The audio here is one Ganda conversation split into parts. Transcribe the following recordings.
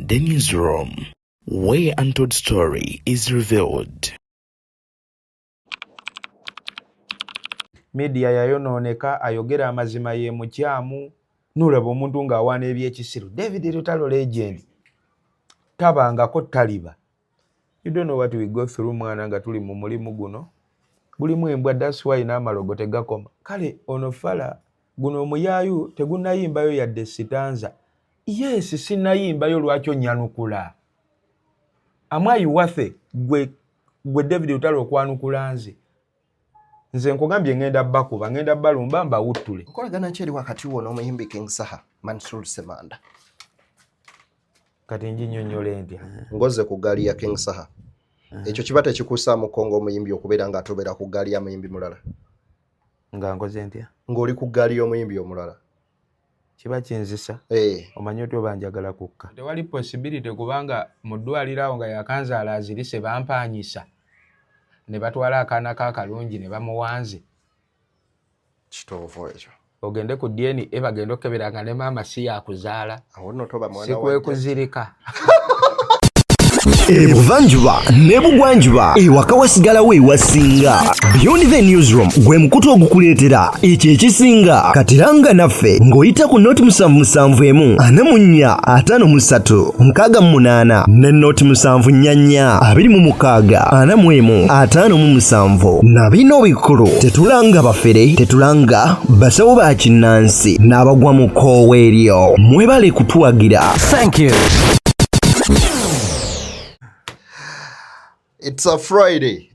The Newsroom, where untold story is revealed. Media yayonooneka ayogera amazima ye mukyamu nolaba omuntu ng'awaana ebyekisiru. David Lutalo legend tabangako taliba. You don't know what we go through mwana nga tuli mu mulimu guno. Bulimu embwa, that's why n'amalogo tegakoma. Kale ono fala guno omuyaayu tegunnayimbayo yadde sitanza. Yes, sinnayimbayo lwaki onnyanukula. Amwayi waffe gwe David Lutalo okwanukula nze. Nze nkugambye ngenda bakuba ngenda balumba mbawuttule. Nkolagana nkyeri wakati wo n'omuyimbi King Saha Mansur Semanda. Kati njinyonyole ntya. Ngoze ku gaali ya King Saha. Ekyo kiba tekikuusa mu Kongo omuyimbi okubeera nga atobera ku gaali ya muyimbi mulala. Nga nkoze ntya? Ng'oli ku gaali y'omuyimbi omulala. Kiba kinzisa. Omanyi otyo banjagala kukka. Tewali possibility kubanga mu ddwaliro awo nga yakanzaala azirise bampaanyisa. Ne batwala akaana k'akalungi ne bamuwanze. Kitoovu ekyo. Ogende ku DNA bagenda okkeberanga ne maama si yakuzaala. Awo nno toba mwana wa. Sikwekuzirika. Ebuvanjuba ne bugwanjuba ewaka wasigalawo ewasinga. Beyond the Newsroom gwe mukutu ogukuleetera ekyo ekisinga. Katiranga naffe ng'oyita ku noti 771 44 53 68 ne noti 744 26 41 na bino bikulu tetulanga bafere tetulanga basawo ba kinnansi n'abagwa mu koowa eryo. Mwebale kutuwagira. Thank you. It's a Friday.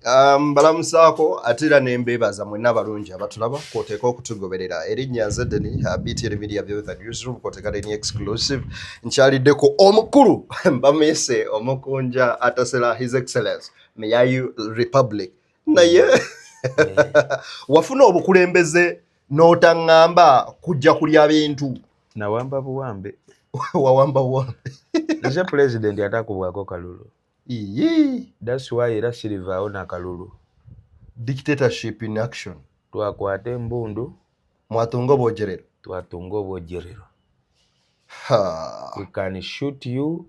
Balamusaako atira nembebaza mwenna balungi abatulaba kwoteeka okutugoberera. Erinnya nze Deni BTN Media View The Newsroom kwoteeka Deni exclusive. Nkyaliddeko omukulu mbamese omukunja atasera His Excellence Meyayu Republic. Naye wafuna obukulembeze n'otaŋŋamba kujja kulya bintu. Nawamba buwambe. Wawamba buwambe. Nze president atakubwako kalulu. That's why era silivaawo nakalulu. Dictatorship in action. Twakwata embundu. Mwatunga obwogerero. Twatunga obwogerero. We can shoot you.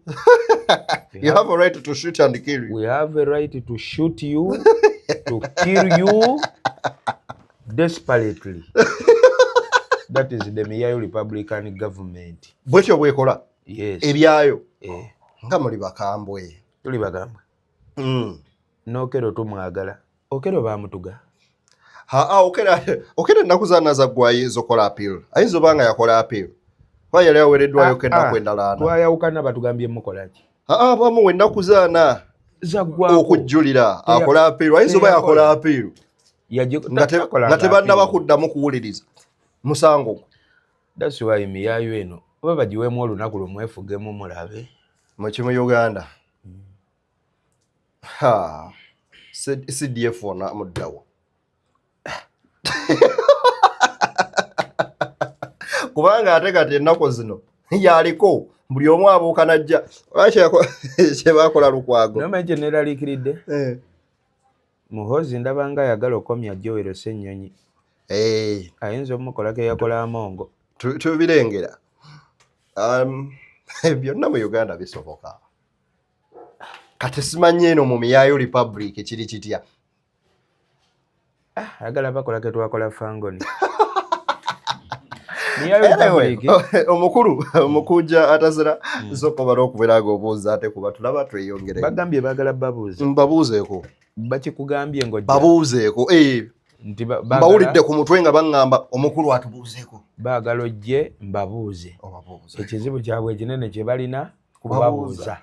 You have a right to shoot and kill you. We have a right to shoot you, to kill you desperately. That is the Meyayu Republican government. Bwekyo bwekola? Yes. Ebyayo? Nga muli bakambwe. Tuli bagamba. N'Okero tumwagala. Okero bamutuga. Okero ennaku zaana zaggwayo zokola appeal. Ayinza obanga yakola appeal. Kuba yali aweereddwayo ennaku endala 4. Twayawukana batugambye mukola ki? Bamuwa ennaku zaana zaggwaako okujjulira akola appeal. Ayinza oba yakola appeal. Nga tebannaba kuddamu kuwuliriza musango. That's why Meyayu eno oba bagiweemu olunaku lumwefugemu mulabe. Mu Uganda. CDF ona muddawo. Kubanga ate kati ennaku zino yaliko buli omu abuuka najja. Kye bakola Lukwago. Nomanyi kye neeraliikiridde? Muhoozi ndabanga ayagala okomya Joel Ssennyonyi. Ayinza omukolako eyakola Amongo. Tubirengera. Byonna mu Uganda bisoboka. Kati simanyi eno mu Meyayu Republic kiri kitya. Agala bakola ke twakola Fangoni. Omukulu omukunja atasera zokobala okubeera ng'obuuza ate kuba tulaba tweyongere. Bagambye baagala babuuze. Mbabuuzeeko. Bakikugambye ng'ojja. Babuuzeeko. Mbawulidde ku mutwe nga baŋŋamba omukulu atubuuzeeko. Baagala ojje mbabuuze. Ekizibu kyabwe ekinene kye balina kubabuuza.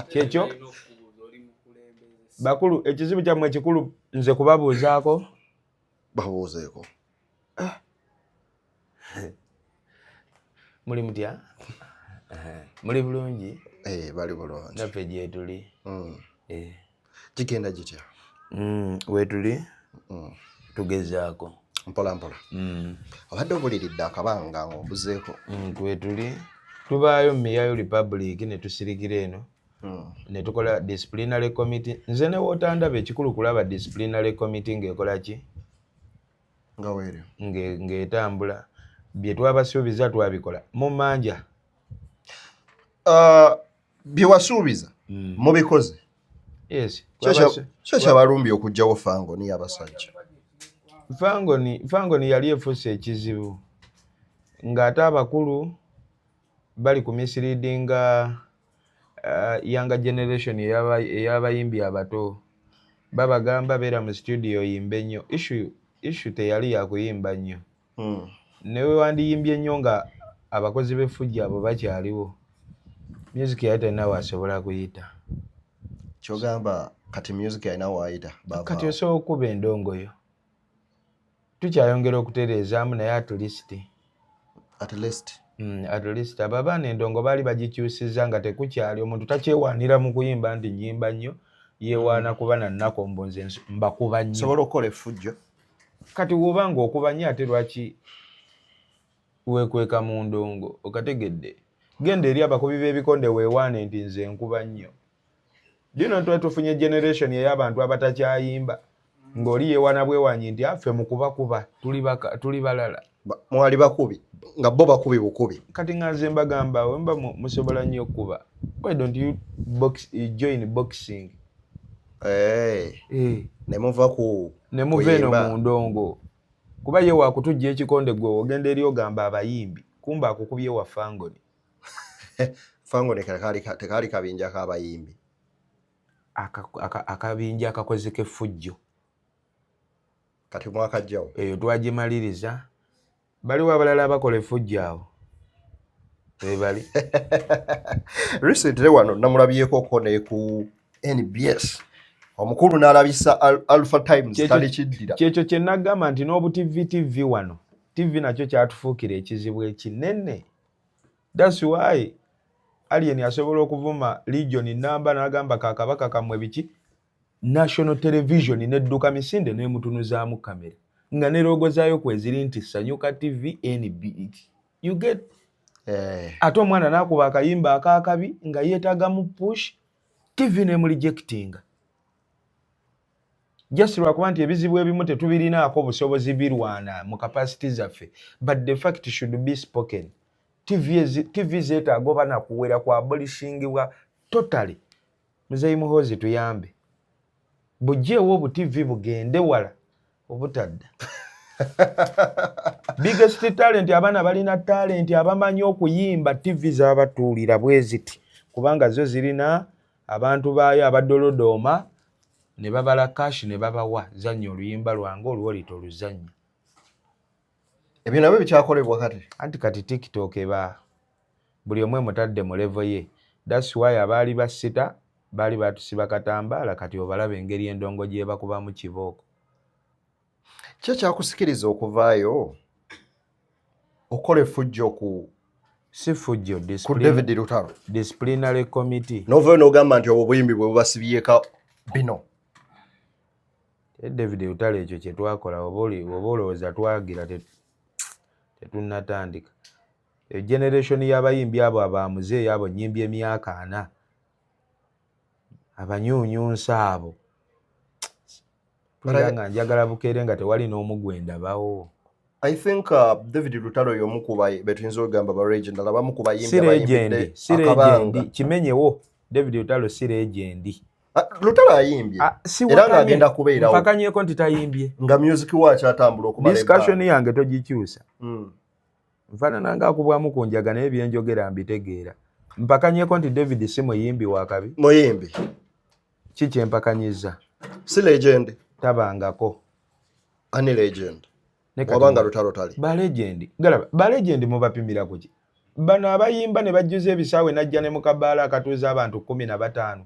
Kyekyo bakulu ekizibu kyammwe ekikulu nze kubabuuzaako. Babuuzeeko. Muli mutya? Muli bulungi? Bali bulungi. Naffe gye tuli. Kigenda gitya? Weetuli tugezaako. Mpola mpola. Obadde obuliridde akabanga ng'ombuzeeko. Twetuli tubaayo mu Meyayu Republic ne tusirikira eno. Ne tukola disciplinary committee. Nze ne wootandaba ekikulu kulaba disciplinary committee ng'ekola ki? Nga weeryo. Ng'etambula. Bye twabasuubiza twabikola mu mmanja. bye wasuubiza mubikoze. Yes. Kyo kyabalumbi okugyawo Fangoni y'abasajja. Fangoni yali efuuse ekizibu ng'ate abakulu bali ku misleadinga younger generation ey'abayimbi abato babagamba beera mu studio yimbe nnyo. Issue teyali yakuyimba nnyo. Newe wandiyimbye nnyo nga abakozi b'effujjo abo bakyaliwo, music yali talina waasobola kuyita. Kyogamba kati music yalina waayita kati osobola okuba endongoyo. Tukyayongera okutereezaamu naye at least abo abaana endongo baali bagikyusizza nga tekukyali omuntu takyewaanira mu kuyimba nti nnyimba nnyo, yeewaana kuba nannaku mbunze mbakuba nnyo. Sobola okukola effujjo. Kati bw'oba ng'okuba nnyo ate lwaki weekweka mu ndongo? Okategedde, genda eri abakubi b'ebikonde weewaane nti nze nkuba nnyo. Dino tuba tufunye generation ey'abantu abatakyayimba ng'oli yeewaana bwewaanyi nti affe mu kubakuba tuli balala. Mwali bakubi nga bo bakubi bukubi. Kati nga nze mbagamba wemba musobola nnyo okuba, why don't you join boxing? Ne muva ku ne muva eno mu ndongo, kuba ye wakutujja ekikonde gwe ogenda eri ogamba abayimbi kumba akukubye wa Fangoni. Fangoni tekaali kabinja k'abayimbi. Akabinja akakozeka effujjo. Kati mwakajjawo eyo twagimaliriza. Baliwo abalala abakola effujjo awo bali. Recently wano namulabyeko ko ne ku NBS omukulu n'alabisa Alpha Times tali kiddira. Kyekyo kye nagamba nti n'obuTV wano TV nakyo kyatufuukira ekizibu ekinene. That's why Alien asobola okuvuma Legion namba n'agamba kakabaka kamwe biki National Television nedduka misinde n'emutunuzaamu kamera nga ne logo zaayo kweziri nti Sanyuka TV NBS. You get ate omwana n'akuba akayimba akaakabi nga yeetaaga mu push TV ne mu rejectinga. Just lwakuba nti ebizibu ebimu tetubirinaako busobozi birwana mu capacity zaffe, but the fact should be spoken. TV zeetaaga oba nakuwera kwa abolishingibwa totally. Muzeyi Muhoozi tuyambe. Bujjeewo obu-TV bugende wala obutadda. Biggest talent abaana balina talent abamanyi okuyimba TV z'abatuulira bwe ziti kubanga zo zirina abantu baayo abadolodooma ne babala cash ne babawa zannya oluyimba lwange oluwolito oluzannya. Ebyo nabyo bikyakolebwa kati. Anti kati TikTok eba buli omwe mutadde mu level ye. That's why abaali basita baali batusiba katambaala kati obalaba engeri endongo gye bakuba mu kibooko. Kyo kyakusikiriza okuvaayo okola effujjo ku si fujjo ku David Lutalo disciplinary committee. Novyo n'ogamba nti obwo buyimbi bwe bubasibyeka bino. David Lutalo ekyo kye twakola oba olowooza twagira tetunnatandika. Generation y'abayimbi abo abaamuze abo nnyimbi emyaka 4 abanyuunyunsa abo nga njagala bukeere nga tewali n'omugwenda bawo. I think David Lutalo y'omukuba betuyinza ogamba ba legend alabamu ku bayimbi si legend kimenyewo. David Lutalo si legend. Lutalo ayimbye era ng'agenda kubeerawo mpakanyeeko nti tayimbye nga music waakyo atambula okumala discussion yange togikyusa. Nfaanana ng'akubwamu ku njaga naye byenjogera mbitegeera. Mpakanyeeko nti David si muyimbi wa kabi. Muyimbi ki kye mpakanyiza? Si legend tabangako. Ani legend wabanga Lutalo tali ba legend. Galaba ba legend mubapimira kuki? Bano abayimba ne bajjuza ebisaawe najja ne mukabaala akatuuza abantu 15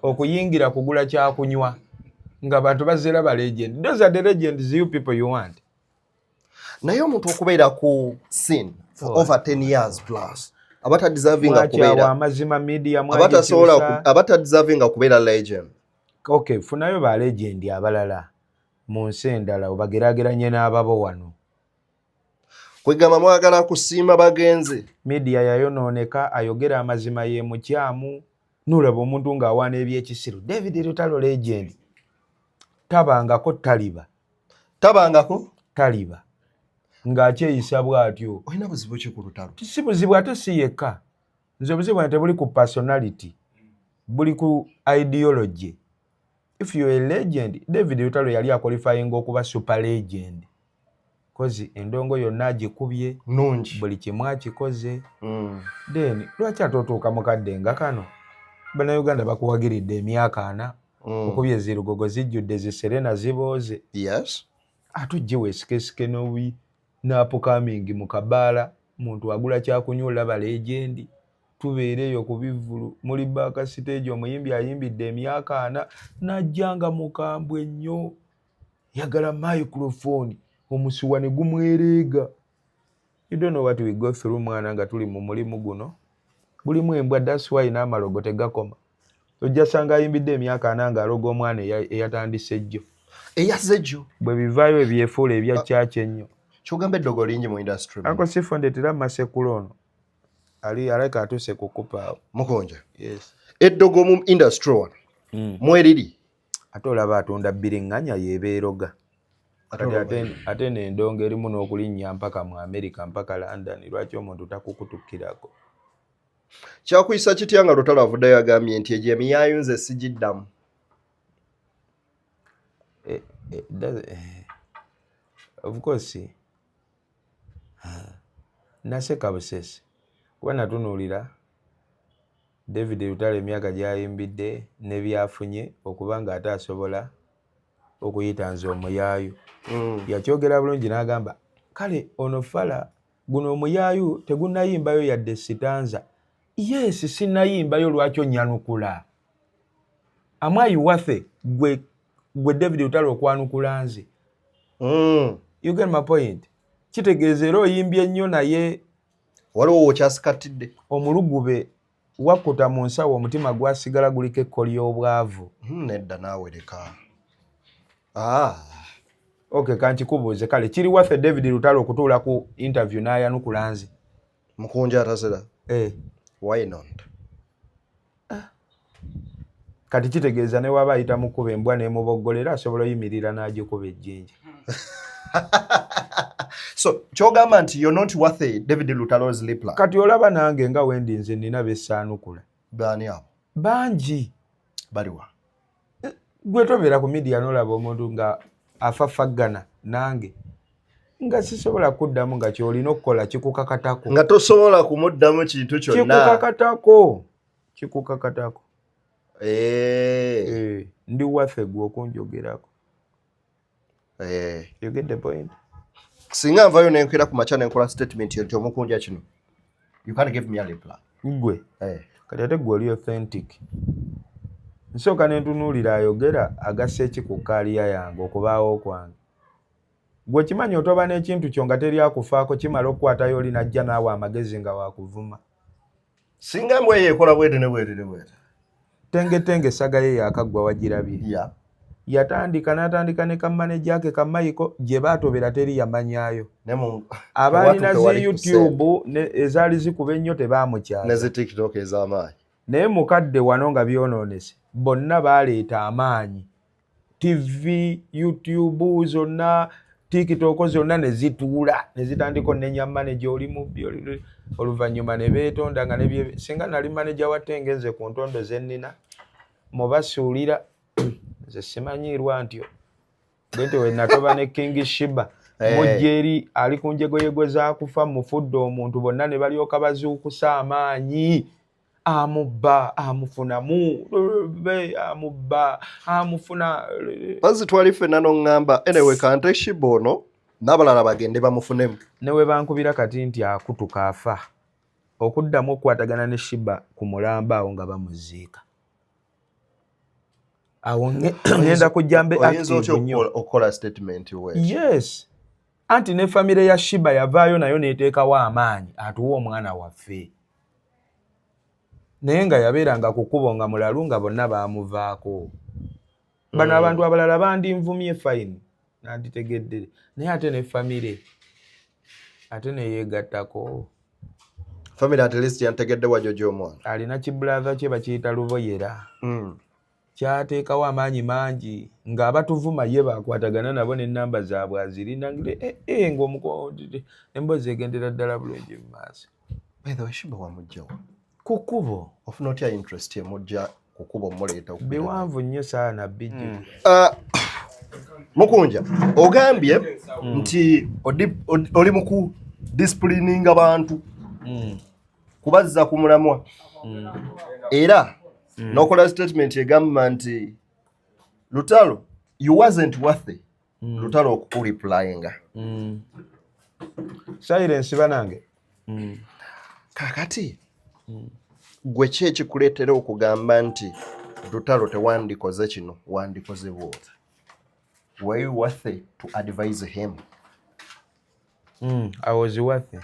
okuyingira kugula kyakunywa nga bantu bazera ba legend. Those are the legends you people you want. Naye omuntu okubeera ku scene for over 10 years plus abata deserving okubeera amazima media abata deserving okubeera legend. Okay, funayo ba legend abalala mu nsi endala obageraageranye n'ababo wano. Kwegamba mwagala kusiima bagenzi. Media yayonooneka ayogera amazima ye mukyamu. Nulaba omuntu ng'awaana ebyekisiru. David Lutalo legend. Tabangako taliba. Ng'akyeyisa bw'atyo. Olina buzibu ki ku Lutalo? Si buzibu ate si yekka. nze obuzibu bwange tebuli ku personality buli ku ideology. If you are a legend, David Lutalo yali akwalifying okuba super legend. Kozi endongo yonna agikubye nungi buli kimu akikoze. Then lwaki atotuuka mukadde nga kano? Bannayuganda bakuwagiridde emyaka 4 okubye ezirugogo zijjudde ziserena zibooze. Yes. Atujje weesikesike n'owi n'apukamingi mu kabaala muntu agula kyakunywa ba legend. Tubeere eyo ku bivvulu muli baaka stage omuyimbi ayimbidde emyaka 4 n'ajjanga mukambwe nnyo yagala microphone omusuwa ne gumwereega. You don't know what we go through mwana nga tuli mu mulimu guno. Bulimu embwa, that's why n'amalogo tegakoma. Ojja sanga ayimbidde emyaka 4 ng'aloga omwana eyatandise jjo. Eyaze jjo. Bwe bivaayo ebyefuula ebya kyaki ennyo. Kyogamba eddogo lingi mu industry. Ako sifondetera Masekulo ono. Ali aleka atuse kukupa. Mukonja. Yes. Eddogo mu industry wano. Mweriri. Ate olaba atunda bbiriŋŋanya yeebeeroga. Ate n'endongo erimu n'okulinnya mpaka mu America mpaka London. Lwaki omuntu takukutukkirako? Kyakuyisa kitya nga Lutalo avuddeyo agambye nti ejemi yayunze sigiddamu? Of course. Naseka busesi. Kuba natunuulira David Lutalo emyaka gy'ayimbidde ne byafunye okuba nga ate asobola okuyita nze omuyaayu. Yakyogera bulungi n'agamba kale ono fala guno omuyaayu tegunnayimbayo yadde sitanza. Yes, sinayimbayo lwaki onnyanukula. Amwayi waffe gwe David Lutalo okwanukula nze. You get my point? Kitegeeza era oyimbye ennyo naye waliwo wokyasikatidde. Omulugube wakkuta mu nsawo omutima gwasigala guliko ekkoli y'obwavu. Nedda naawe leka. Okay, kanti kubuuze kale kiri waffe David Lutalo okutuula ku interview n'ayanukula nze. Mukunja atasera. Why not? Kati kitegeeza ne waba ayita mukuba embwa n'emuboggolera asobola oyimirira n'agikuba ejjinja. So kyogamba nti you're not worth David Lutalo's lip line. Kati olaba nange nga wendi nze nina bessaanukula. Baani abo? Bangi. Baliwa? Gwe tobeera ku media n'olaba omuntu nga afafaggana nange. Nga sisobola kuddamu nga kyolina okukola kikukakatako. Nga tosobola kumuddamu kintu kyonna. Kikukakatako. Ndi waffe gwe okunjogerako. You get the point? Singa nvayo nenkwera ku macha nenkola statement yo omukunja kino. You can't give me a reply. Gwe. Kati ate gwe oli authentic. Nsooka ne ntunuulira ayogera agassa eki ku kaliya yange okubaawo kwange. Gwe kimanyi otoba n'ekintu kyo nga teri akufaako kimala okukwatayo oli najja naawe amagezi nga waakuvuma. Singa mbwe yeekola bwete ne bwete ne bwete. Tenge saga ye yakagwa wagirabye. N'atandika ne kammaneja ke Kamayiko gye baatobera teri yamanyaayo. Abaalina zi YouTube ezaali zikuba ennyo tebaamukyaza. Ne zi TikTok ez'amaanyi. Naye mukadde wano nga byonoonese bonna baaleeta amaanyi. TV, YouTube zonna, TikTok zonna ne zituula ne zitandika onnenya manager oli mubbi oluvannyuma ne beetonda nga ne singa nali manager wa Tengenze ku ntondo ze nnina mubasuulira nze simanyiirwa ntyo bwente we natoba ne King Shiba mujjeeri ali ku njegoyego za kufa mufudde omuntu bonna ne balyoka bazuukusa amaanyi amubba amufunamu amufuna bazitwali ffenna n'oŋŋamba anyway kante Shiba ono n'abalala bagende bamufunemu ne we bankubira kati nti akutuka afa okuddamu okukwatagana ne Shiba ku mulamba awo nga bamuziika. Awo ngenda kujjambe active nnyo okukola statement we. Yes. Anti ne famire ya Shiba yavaayo nayo neeteekawo amaanyi atuwa omwana waffe. Naye nga yabeeranga ku kkubo nga mulalu nga bonna baamuvaako. Bano abantu abalala bandinvumye fine nanditegedde naye ate ne famire ate neyeegattako. Famire at least yantegedde wajojo omwana. Alina kibrother kye bakiyita Luboyera. Kyateekawo amaanyi mangi ng'abatuvuma ye bakwatagana nabo n'ennamba zaabwe azirina ng'omukozi emboozi egendera ddala bulungi mu maaso. By the way, Shiba wamugjawa. kukubo ofuna otya interest emujja kukubo muleeta biwanvu nnyo saana bijju Mukunja ogambye nti oli muku disciplining abantu kubazza ku mulamwa era nokola statement egamba nti Lutalo you wasn't worthy Lutalo okukureplyinga silence banange kakati gwe ki ekikuleetera okugamba nti Lutalo tewandikoze kino wandikoze bwoti were you worthy to advise him I was worthy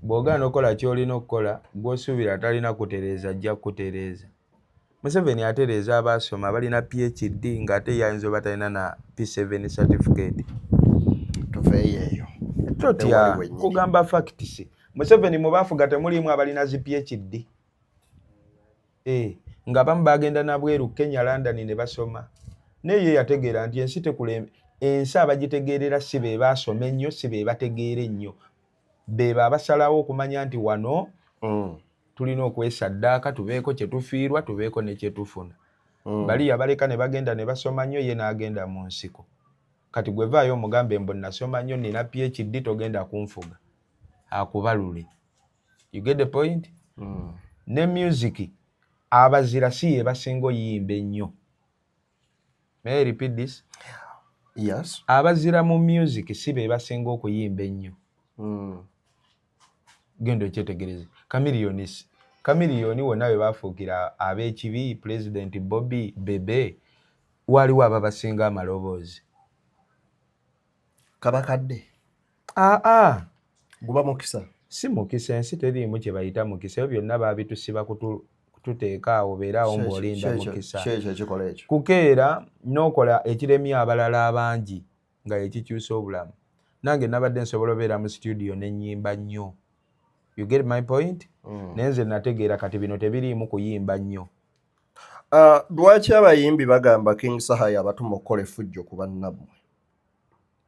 bw'ogaana okola ky'olina okukola gw'osuubira talina kutereeza ajja kutereeza Museveni atereeza abaasoma balina PhD ng'ate yayinza oba talina na P7 certificate tuveeyo eyo totya kugamba facts Museveni mu baafuga temulimu abalina zi PhD nga bamu bagenda na bweru Kenya London ne basoma naye yategeera nti ensi tekule ensi abagitegeerera si be baasoma ennyo si be bategeera ennyo beba abasalawo okumanya nti wano tulina okwesaddaaka tubeeko kye tufiirwa tubeeko ne kye tufuna bali yabaleka ne bagenda ne basoma nnyo ye n'agenda mu nsiko kati gwe vaayo omugambe mbu nasoma nnyo nina PhD togenda kunfuga akubalule you get the point ne music abazira si ye basinga oyimba ennyo may I repeat this yes abazira mu music si be basinga okuyimba ennyo gendo ekyetegereze Chameleone wonna we baafuukira ab'ekibi President Bobby Bebe waliwo aba basinga amaloboozi kabakadde guba mukisa si mukisa ensi teriimu kye bayita mukisa ebyo byonna baabitusiba kututeeka awo beeraawo ng'olinda mukisa ekikola ekyo kukeera n'okola ekiremya abalala abangi nga ekikyusa obulamu nange nabadde nsobola obeera mu studio n'ennyimba nnyo you get my point naye nze nategeera kati bino tebiriimu kuyimba nnyo lwaki abayimbi bagamba King Sahaya abatuma okukola effujjo ku bannammwe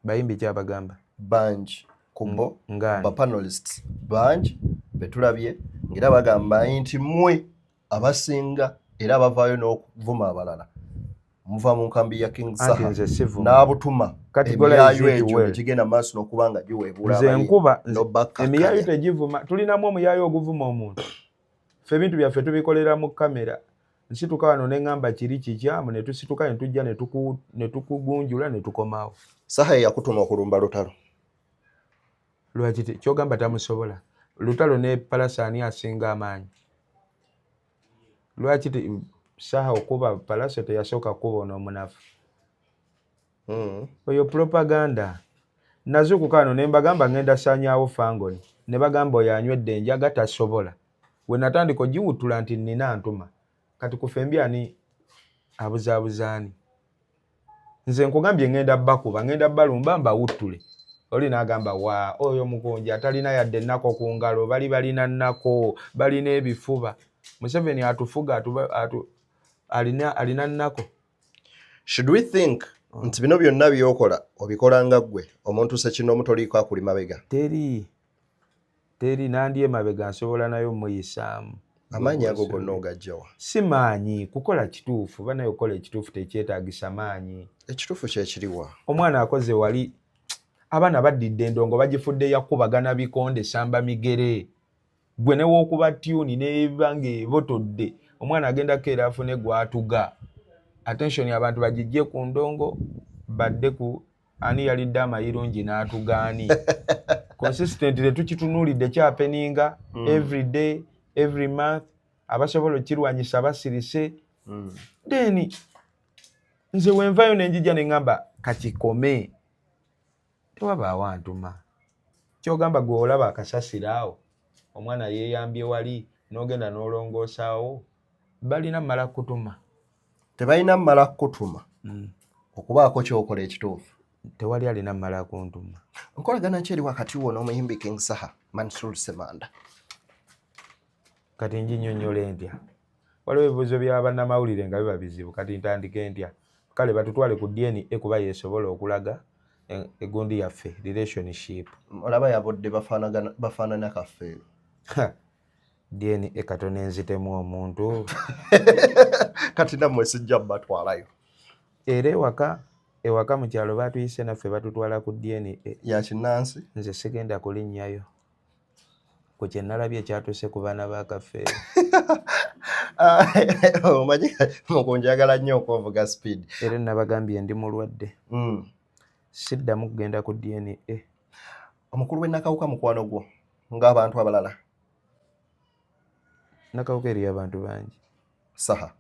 bayimbi kyabagamba bangi kubo Ngani. bapanelists bangi betulabye ngera bagamba nti mmwe abasinga era abavaayo n'okuvuma abalala muva mu nkambi ya King Saha n'abutuma emyayo egyo nekigenda maaso n'okubanga giweebula nze nkuba emyayo tegivuma tulinamu omuyaayo oguvuma omuntu ffe ebintu byaffe tubikolera mu kamera nsituka wano neŋŋamba kiri kikyamu ne tusituka ne tujja ne tukugunjula ne tukomawo Saha yakutuma okulumba Lutalo lwaki kyogamba tamusobola Lutalo ne Palasani asinga amaanyi lwaki Saha okuba Palaso teyasooka kuba n'omunafu oyo propaganda nazuukuka wano ne mbagamba ngenda saanyaawo Fangoni ne bagamba oyo anywedde enjaga tasobola we natandika ogiwutula nti nnina ntuma kati ku fembi ani abuzaabuzaani nze nkugambye ngenda bakuba ngenda balumba mbawuttule oli n'agamba wa oyo mukonja atalina yadde nnako ku ngalo bali balina nnako balina ebifuba Museveni atufuga alina nnako should we think nti bino byonna byokola obikola nga ggwe omuntu sekino omutoliiko akuli mabega teri nandi emabega nsobola nayo muyisaamu amaanyi ago gonna ogajjawa si maanyi kukola kituufu banaye okukola ekituufu tekyetaagisa maanyi ekituufu kyekiriwa omwana akoze wali abaana baddidde endongo bagifudde yakubagana bikonde samba migere gwe ne w'okuba tyuni n'eba ng'ebotodde omwana agendako era afune gwatuga attention abantu bagijje ku ndongo badde ku ani yalidde amayirungi n'atugaani consistently tukitunuulidde kyapeninga every day every month abasobola okirwanyisa basirise then nze wenvayo nenjija neŋŋamba kakikome tewabaawo antuma kyogamba gwe olaba akasasiro awo omwana yeeyambye wali n'ogenda n'olongoosaawo balina mmala kutuma tebalina mmala kutuma okubaako kyokola ekituufu tewali alina mmala kuntuma nkolagana ki eri wakati wo n'omuyimbi King Saha Mansur Semanda kati njinyonnyola entya waliwo ebibuuzo bya bannamawulire nga biba bizibu kati ntandike ntya kale batutwale ku DNA kuba yeesobola okulaga egundi yaffe relationship olaba yabodde bafaanana kaffeero DNA katono enzitemu omuntu kati nammwe sijja mbatwalayo era ewaka mu kyalo baatuyise naffe batutwala ku DNA ya kinnansi nze sigenda kulinnyayo ku kye nalabye ekyatuuse ku baana ba kafeero omanyi mukunjagala nnyo okwovuga speed era nabagambye ndi mulwadde siddamu kugenda ku DNA. omukulu w'ennakawuka mukwano gwo ng'abantu abalala nakawuka eri abantu bangi. Saha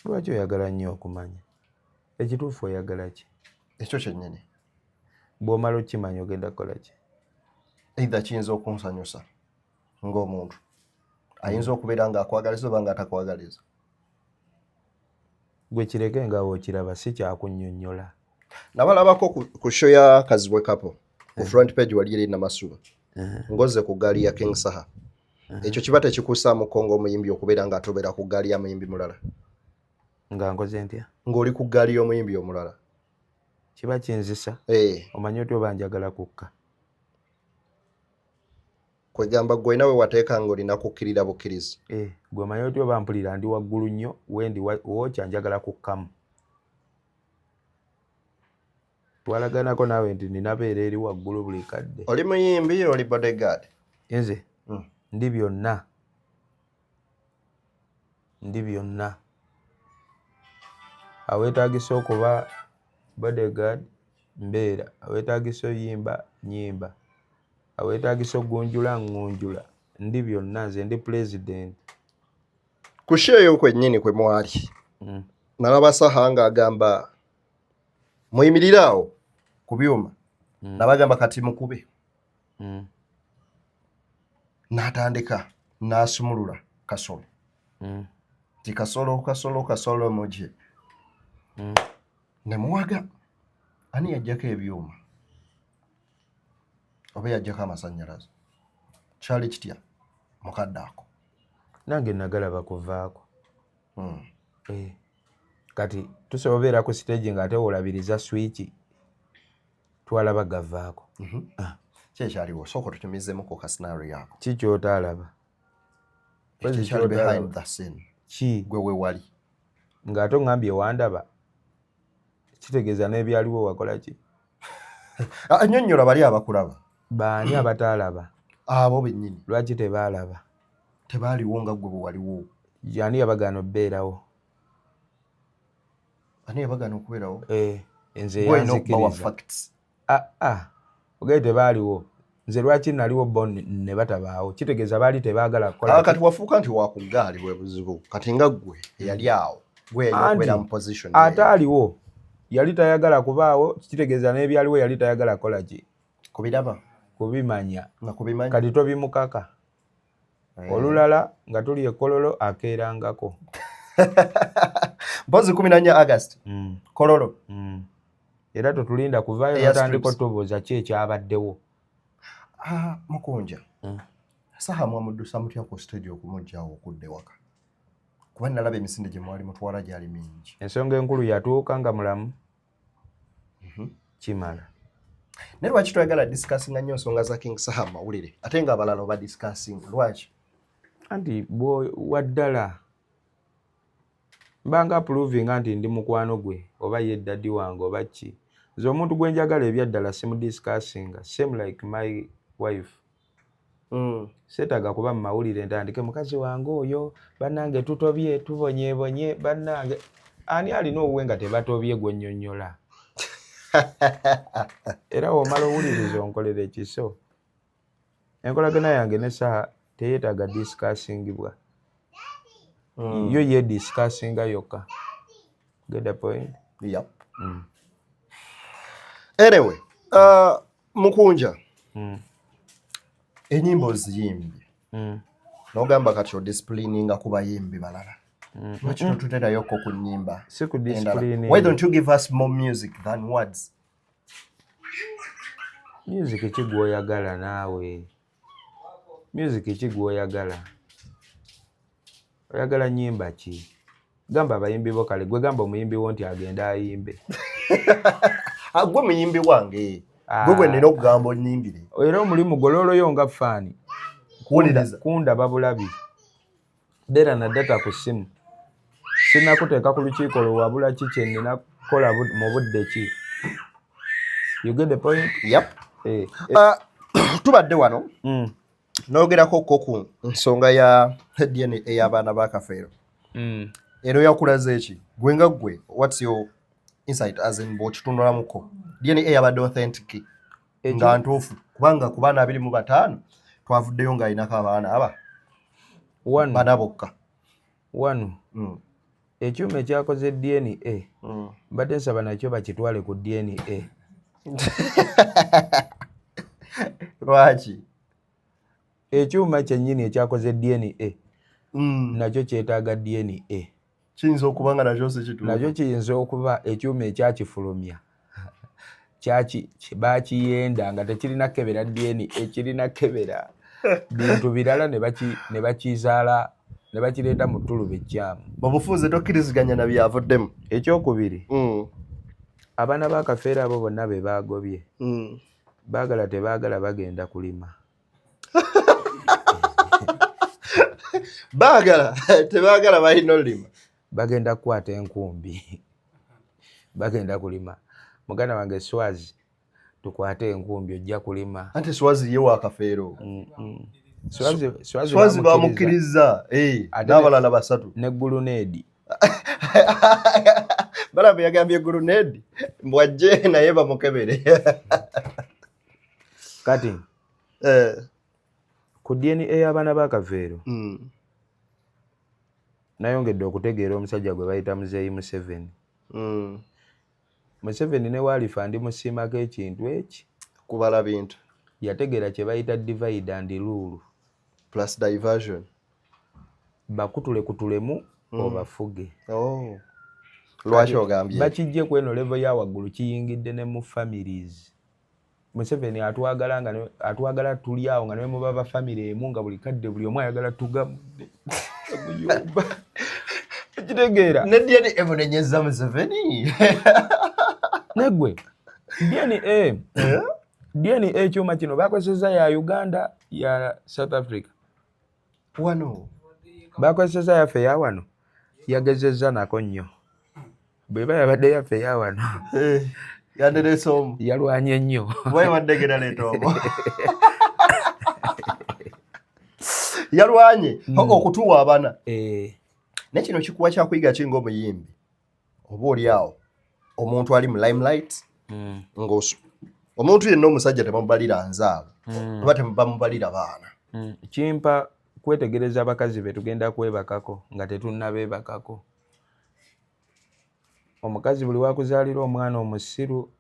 Lwaki oyagala nnyo okumanya ekituufu oyagala ki? ekyo kyennyini bw'omala okimanya ogenda kukola ki? either kiyinza okunsanyusa ng'omuntu ayinza okubeera ng'akwagaliza oba ng'atakwagaliza. Gwe kireke nga wookiraba si kyakunnyonnyola. Nabalabako ku show ya Kazibwe Couple ku front page wali eri Namasuba ngoze ku gaali ya King Saha. Ekyo kiba tekikussaamu Kongo omuyimbi okubeera ng'atobera ku gaali y'amuyimbi mulala nga nkoze ntya? ng'oli ku gaali y'omuyimbi omulala. Kiba kinzisa omanyi oti oba njagala kukka. Kwegamba gwe nawe wateeka ng'olina kukkirira bukkirizi. Gwe omanyi oti oba mpulira ndi waggulu nnyo wendi wookya njagala kukkamu. Twalaganako naawe nti ninabeera eri waggulu buli kadde. Oli muyimbi oli bodyguard? Nze ndi byonna. Ndi byonna. Aweetaagisa okuba bodyguard mbeera, aweetaagisa oyimba nyimba, aweetaagisa ogunjula ngunjula, ndi byonna. Nze ndi president. Ku show eyo kwennyini kwe mwali nalaba Saha ng'agamba muyimirire awo ku byuma nabagamba kati mukube n'atandika n'asumulula kasolo ti kasolo muje ne muwaga ani yajjako ebyuma oba yajjako amasannyalaze kyali kitya mukadde ako nange nagalaba kuvaako. Kati tusobola obeera ku stage ng'ate olabiriza swiki twalaba gavaako. Kyekyaliwo sooka tutumizeemuko ka scenario yako. Ki ky'otaalaba? Kyekyali behind the scene. Ki gwe we wali ng'ate oŋŋambye wandaba kitegeeza n'ebyaliwo wakola ki? Annyonnyola bali abakulaba. Baani abataalaba? Abo bennyini. Lwaki tebaalaba? Tebaaliwo nga gwe bwe waliwo. Ani yabagaana okubeerawo? Ani yabagaana okubeerawo? Nze yanzikiriza. Ogaye tebaaliwo. Nze lwaki naliwo bo ne batabaawo? Kitegeeza baali tebaagala kukola. Kati wafuuka nti wakugaali bwe buzibu. Kati nga gwe eyali awo. Gwe yali okubeera mu position. Ate aliwo. Yali tayagala kubaawo, kitegeeza n'ebyaliwo yali tayagala kukola ki? Kubiraba? Kubimanya. Nga kubimanya? Kati tobimukaka. Olulala nga tuli ekololo akeerangako. Mpozi 14 August. Kololo. Era totulinda kuvaayo natandika otubuuza ki ekyabaddewo. Mukunja. Saha mwamuddusa mutya ku stage okumugyawo okudde waka? Kuba nalaba emisinde gye mwali mutwala gyali mingi. Ensonga enkulu yatuuka nga mulamu. Kimala. Naye lwaki toyagala discussinga nnyo nsonga za King Saha mawulire ate nga abalala oba discussing lwaki? Anti waddala mbanga provinga nti ndi mukwano gwe oba ye daddy wange oba ki. Nze omuntu gwe njagala ebyaddala simu discussinga same like my wife. Seetaga kuba mu mawulire ntandike mukazi wange oyo bannange tutobye tubonyeebonye bannange ani alina obuwe nga tebatobye gwe nnyonnyola. Era omala owuliriza onkolera ekiso. Enkolagana yange ne Saha teyeetaaga discussingibwa. Yo ye discussinga yokka. Get the point? Yep. Anyway, Mukunja. Enyimbo ziyimbye. N'ogamba kati odisciplininga ku bayimbi balala. Lwaki totuterayo ku nnyimba? Si ku disciplining. Why don't you give us more music than words? Music ki gw'oyagala naawe? Music ki gw'oyagala? Oyagala nnyimba ki? Gamba abayimbi bo kale, gwe gamba omuyimbi wo nti agenda ayimbe. Gwe muyimbi wange. Gwe nina okugamba onnyimbire. Era omulimu gololoyo nga faani. kundaba bulabi dera na data ku ssimu sinnakuteeka ku lukiiko lwe wabula ki kye nnina kukola mu budde ki. You get the point? Yep. Tubadde wano noogerako ku nsonga ya DNA ey'abaana ba Kafeero. Eno yakulaze eki gwe nga gwe what's your insight as in bw'okitunulamuko DNA yabadde authentic nga ntuufu kubanga ku baana 25 twavuddeyo ng'alinako abaana aba bana bokka wano ekyuma ekyakoze DNA mbadde nsaba nakyo bakitwale ku DNA. Lwaki? Ekyuma kyennyini ekyakoze DNA nakyo kyetaaga DNA. Kiyinza okuba nga nakyo kiyinza okuba ekyuma ekyakifulumya baakiyenda nga tekirina kebera DNA ekirina kebera bintu birala ne bakizaala ne bakireeta mu ttuluba ekyamu. Obufuuzi tokkiriziganya na byavuddemu. Ekyokubiri abaana ba Kafeero abo bonna be baagobye baagala tebaagala bagenda kulima. Tebaagala balina olima bagenda kukwata enkumbi bagenda kulima. Muganda wange Swazi tukwate enkumbi ojja kulima. Anti Swazi ye wa Kafeero. Swazi bamukkiriza n'abalala basatu ne Guluneedi. Balabe yagambye Guluneedi mbwajje naye bamukebere. Kati ku DNA y'abaana ba Kafeero nayongedde okutegeera omusajja gwe bayita Muzeeyi Museveni. Museveni ne waalifa ndi musiimako ekintu eki kubala bintu yategeera kye bayita divide and rule plus diversion. Bakutulekutulemu obafuge. Lwaki ogambye bakijje ku eno level ya waggulu kiyingidde ne mu families. Museveni atwagala tuli awo nga ne mu baba family emu nga buli kadde buli omu ayagala tugamudde muyumba. Ekitegeera ne DNA emunenyeza Museveni. Negwe DNA ekyuma kino bakozesa ya Uganda ya South Africa wano bakozesa yaffe ya wano yagezezza nako nnyo bweba yabadde yaffe ya wano yanderesomu yalwanye nnyo wayiwaddegera leetomo yalwanye okutuwa abaana. Ne kino kikuwa kyakuyiga ki ng'omuyimbi oba oli awo omuntu ali mu limelight omuntu yenna omusajja tebamubalira nzaabo oba tebamubalira baana. Kimpa kwetegereza abakazi be tugenda kwebakako nga tetunnabeebakako. Omukazi buli wakuzaalira omwana omusiru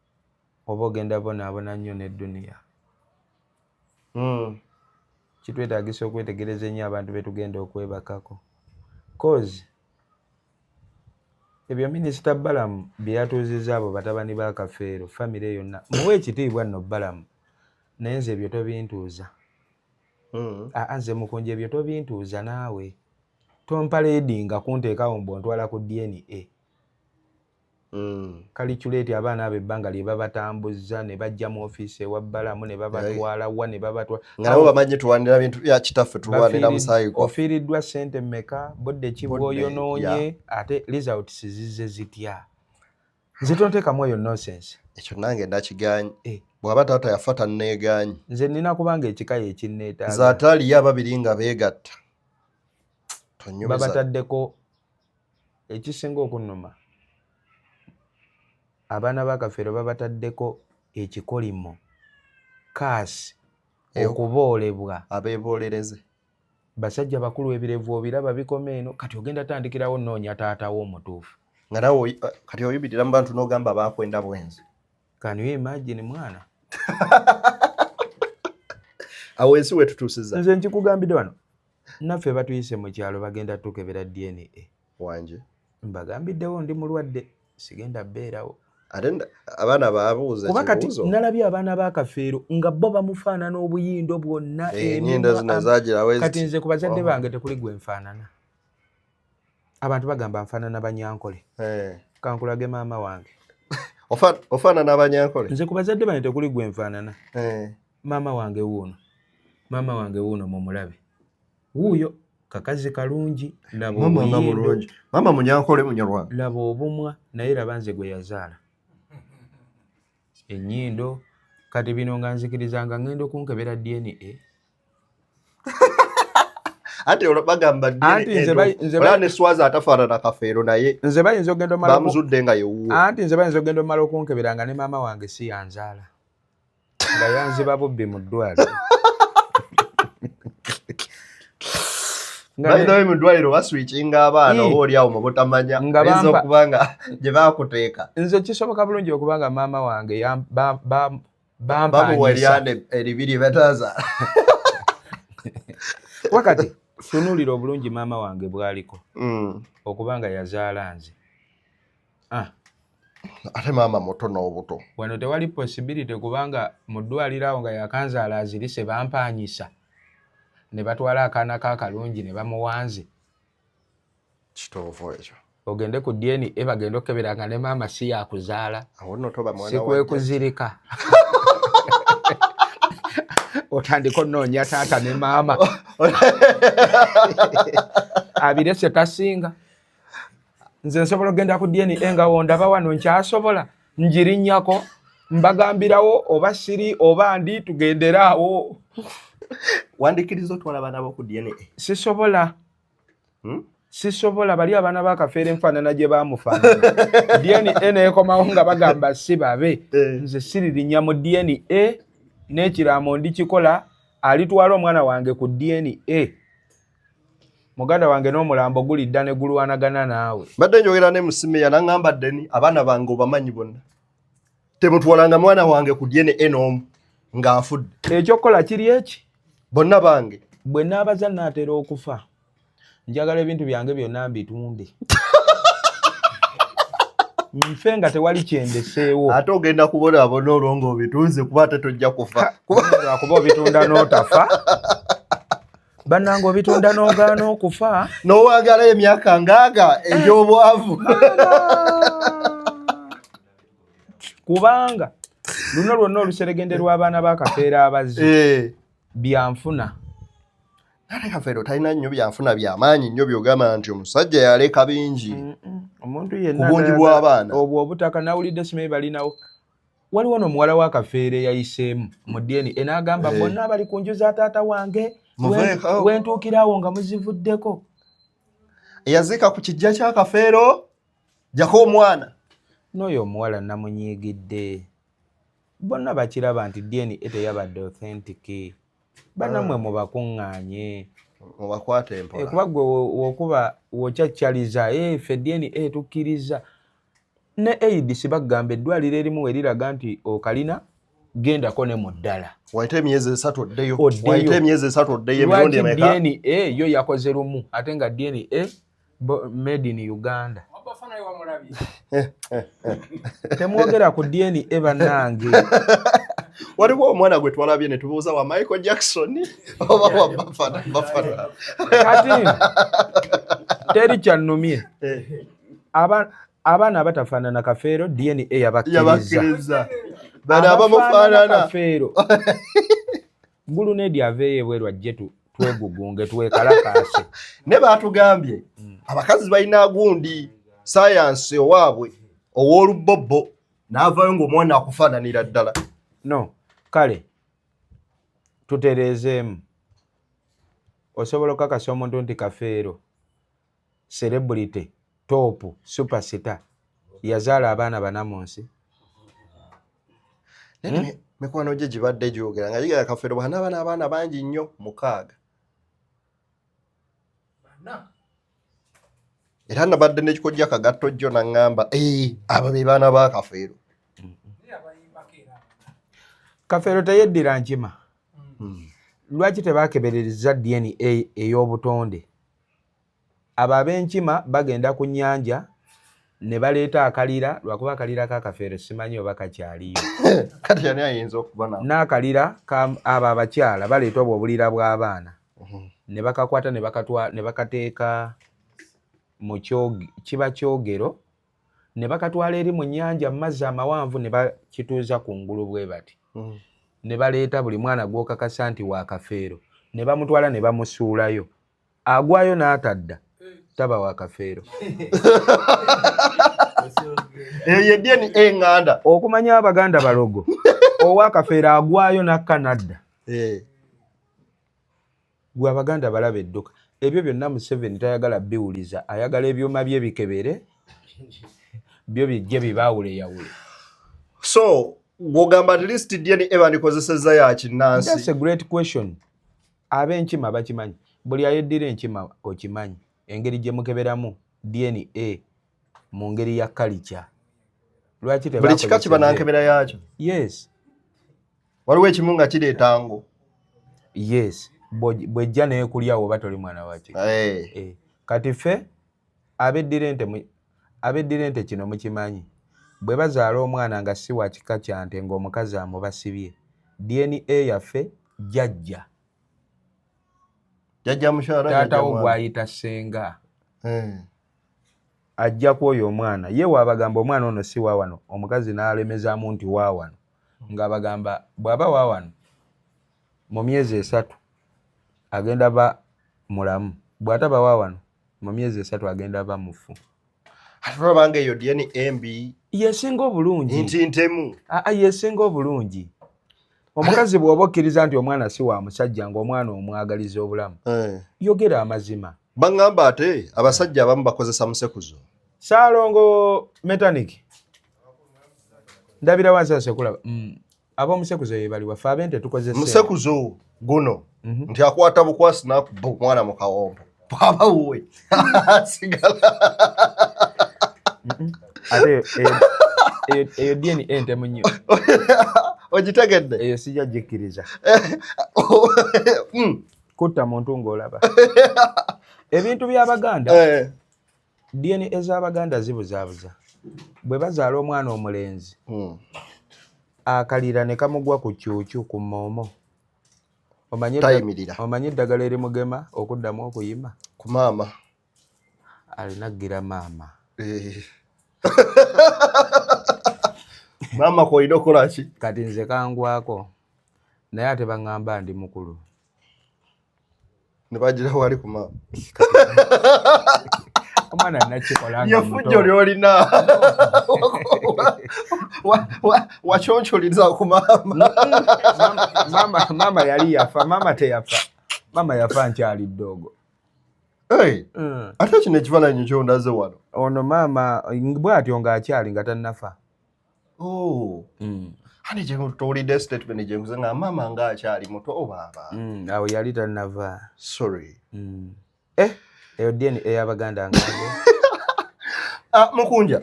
oba ogenda bonaabona nnyo n'edduniya. Kitwetaagisa okwetegereza ennyo abantu be tugenda okwebakako. Cause ebyo Minisita Balamu bye yatuuzizza abo batabani ba Kafeero famire yonna muwe ekitiibwa nno Balamu naye nze ebyo tobintuuza. Nze mukunja ebyo tobintuuza naawe tompa leedinga kunteekawo mbwontwala ku DNA. Calculate abaana abo ebbanga lye babatambuzza ne bajja mu ofiisi ewa Balamu ne babatwala wa ne babatwala nga nabo bamanyi tuwanira bintu bya kitaffe tulwanira musaayi gwa ofiiriddwa ssente mmeka bodde ki bw'oyonoonye ate results zizze zitya. Nze tonteekamu eyo nonsense. Ekyo nange ndakiganye bw'aba taata yafa tanneeganye. Nze nnina kubanga ekikaya ekinneetaaga zaataaliyo ababiri nga beegatta babataddeko ekisinga okunnuma. Abaana ba Kafeero babataddeko ekikolimo kaasi okuboolebwa abeeboolereze. Basajja bakulu ebirevu obiraba bikoma eno kati ogenda tandikirawo nnoonya taatawo omutuufu nga nawe kati oyubirira mu bantu n'ogamba baakwenda bwenzi. Can you imagine mwana? Awo ensi we tutuusiza. Nze nkikugambidde wano naffe batuyise mu kyalo bagenda tukebera DNA wanje mbagambiddewo ndi mulwadde sigenda beerawo. Ate abaana baabuuza kuba kati nalabye abaana ba Kafeero nga bo bamufaanana obuyindo bwonna enyindo zino zaagirawo. Kati nze ku bazadde bange tekuli gwe nfaanana. Abantu bagamba nfaanana Banyankole. Kankulage maama wange. Ofaanana Banyankole? Nze ku bazadde bange tekuli gwe nfaanana. Maama wange wuuno Maama wange wuuno mumulabe. Wuuyo kakazi kalungi, laba Mama nga obuyindo, mulungi. Mama munyankole munyalwa. laba obumwa, naye laba nze gwe yazaala. Ennyindo, kati bino nga nzikiriza nga ngenda okunkebera DNA. Ate bagamba DNA ne Swaza atafaanana Kafeero naye Nze bayinza okugenda omala bamuzudde nga yewuwo. anti nze bayinza okugenda omala okunkebera nga ne maama wange si yanzaala. Nga yanziba bubbi mu ddwaliro. By the way, mu ddwaliro baswitchinga abaana oba oli awo mu butamanya ayinza okuba nga gye baakuteeka. Nze kisoboka bulungi okuba nga maama wange bamuwalya eribiri batazaala. Wakati tunuulira obulungi maama wange bw'aliko okuba nga yazaala nze. Ate maama muto n'obuto. Wano tewali possibility kubanga mu ddwaliro awo nga yakanzaala azirise bampaanyisa ne batwala akaana k'akalungi ne bamuwanze. Kituufu ekyo. Ogende ku DNA bagenda okukebera nga ne maama si yakuzaala. Awo nno toba mwana si kwekuzirika. Otandika onnoonya taata ne maama. Abirese tasinga. Nze nsobola okugenda ku DNA nga wondaba wano nkyasobola njirinnyako mbagambirawo oba siri oba ndi tugenderaawo. Wandikiriza otwala abaana bo ku DNA? Sisobola. Sisobola, bali abaana ba Kafeero enfaanana gye baamufaanana. DNA neekomawo nga bagamba si babe. Nze siririnnya mu DNA n'ekiraamo ndikikola alitwala omwana wange ku DNA. Muganda wange n'omulambo gulidda ne gulwanagana naawe. Badde njogera ne Musimiya n'aŋŋamba Deni abaana bange obamanyi bonna. Temutwalanga mwana wange ku DNA n'omu ng'afudde. Ekyokukola kiri eki? Bonna bange. Bwe naabaza naatera okufa. Njagala ebintu byange byonna mbitunde. Nfe nga tewali kyendeseewo. Ate ogenda kubonaabona olwo ng'obitunze kuba ate tojja kufa. Kuba obitunda n'otafa. Bannange obitunda n'ogaana okufa. N'owaagala emyaka ngaaga egy'obwavu. Kubanga luno lwonna oluseregende lw'abaana ba Kafeero abazzi byanfuna. Nate Kafeero talina nnyo byanfuna by'amaanyi nnyo by'ogamba nti omusajja yaleka bingi. Omuntu yenna ku bungi bw'abaana. Obwo obutaka nawulidde simanyi balinawo. Waliwo n'omuwala wa Kafeero eyayiseemu mu DNA n'agamba bonna abali ku nju za taata wange wentuukiraawo nga muzivuddeko. Eyaziika ku kijja kya Kafeero jako omwana. N'oyo omuwala namunyiigidde. Bonna bakiraba nti DNA teyabadde authentic. Bannammwe mubakuŋŋaanye. Mubakwate empola. Kuba gwe wokuba wokyakyaliza ffe DNA tukkiriza. Ne AIDS bagamba eddwaliro erimu weriraga nti okalina gendako ne mu ddala. Wayite emyezi 3 oddeyo. Wayite emyezi 3 oddeyo emirundi emeka. DNA yo yakoze lumu ate nga DNA made in Uganda. Temwogera ku DNA bannange. Waliwo omwana gwe twalabye ne tubuuza wa Michael Jackson oba wa Bafana. Kati teri kyannumye. Abaana abatafaanana Kafeero DNA yabakkiriza. Bano abamufaanana Kafeero. Gulunedi aveeyo ebweru ajje twegugunge twekalakaase. Ne baatugambye abakazi balina gundi sayansi owaabwe ow'olubobbo n'avaayo ng'omwana akufaananira ddala. No, kale tutereezeemu. Osobola okukakasa omuntu nti Kafeero celebrity top superstar yazaala abaana bana mu nsi. Mikwano gye gibadde gyogera nga gigera Kafeero bw'anaaba abaana bangi nnyo 6. Era nabadde n'ekikojja kagatto jjo n'aŋŋamba abo be baana ba Kafeero. Kafeero teyeddira nkima. Lwaki tebaakeberereza DNA ey'obutonde? Abo ab'enkima bagenda ku nnyanja ne baleeta akalira, lwakuba akalira ka Kafeero simanyi oba kakyaliyo. Kati yani ayinza okubona. N'akalira abo abakyala baleeta obwo obulira bw'abaana. Ne bakakwata ne bakateeka mu kiba kyogero ne bakatwala eri mu nnyanja mu mazzi amawanvu ne bakituuza ku ngulu bwe bati. Ne baleeta buli mwana gw'okakasa nti wa Kafeero. ne bamutwala ne bamusuulayo agwayo n'atadda taba wa kafeero eyo DNA nganda okumanya abaganda balogo owa kafeero agwayo nakka nadda gwe abaganda balaba edduka ebyo byonna Museveni tayagala biwuliza ayagala ebyuma bye bikebere byo bijje bibaawule yawule so gwogamba at least DNA bandikozesezza ya kinnansi. That's a great question. Ab'enkima bakimanyi buli ayeddira enkima okimanyi engeri gye mukeberamu DNA mu ngeri ya culture. Lwaki buli kika kiba nankebera yakyo? Yes. Waliwo ekimu nga kireeta ngo? Yes. Bwejja naye kulyawo oba toli mwana waki. Kati ffe abeddira ente kino mukimanyi bwe bazaala omwana nga si wa kika kya nte ng'omukazi amubasibye DNA yaffe jjajja mukyala taatawo gw'ayita ssenga ajja kwoyo omwana ye waabagamba omwana ono si wa wano omukazi n'alemezaamu nti wa wano ng'abagamba bw'aba wa wano mu myezi 3 agenda ba mulamu bw'ataba wa wano mu myezi 3 agenda ba mufu. Atulabanga eyo DNA mbi yesinga obulungi nti ntemu yesinga obulungi omukazi bw'oba okkiriza nti omwana si wa musajja ng'omwana omwagaliza obulamu yogera amazima. Bangamba ate abasajja abamu bakozesa musekuzo. Saalongo mechanic ndabira wansi asekulaba ab'omusekuzo ye bali waffe ab'ente tukozesa musekuzo guno nti akwata bukwasi n'akubba omwana mu kawombo bw'aba wuwe asigala ate eyo DNA entemu nnyo ogitegedde eyo sijja gikkiriza kutta muntu ng'olaba ebintu by'Abaganda DNA ez'Abaganda zibuzaabuza bwe bazaala omwana omulenzi akalira ne kamugwa ku kyukyu ku mmoomo omanyi eddagala erimugema okuddamu okuyima ku maama alinaggira maama maama koyina okola ki kati nze kangwako naye ate baŋŋamba ndi mukulu ne bagira wali ku maama omwana nakikolanga yafujjo lyolina wakyonkyoliza ku maama yali yafa maama teyafa maama yafa nkyali ddoogo. Ate kino ekifaananyi kyondaze wano ono maama bw'atyo ng'akyali nga tannafa. Hani gyetowulidde statement gyenkuze nga maama ng'akyali muto obaaba awo yali tannava. Sorry. Eyo DNA ey'Abaganda ngange Mukunja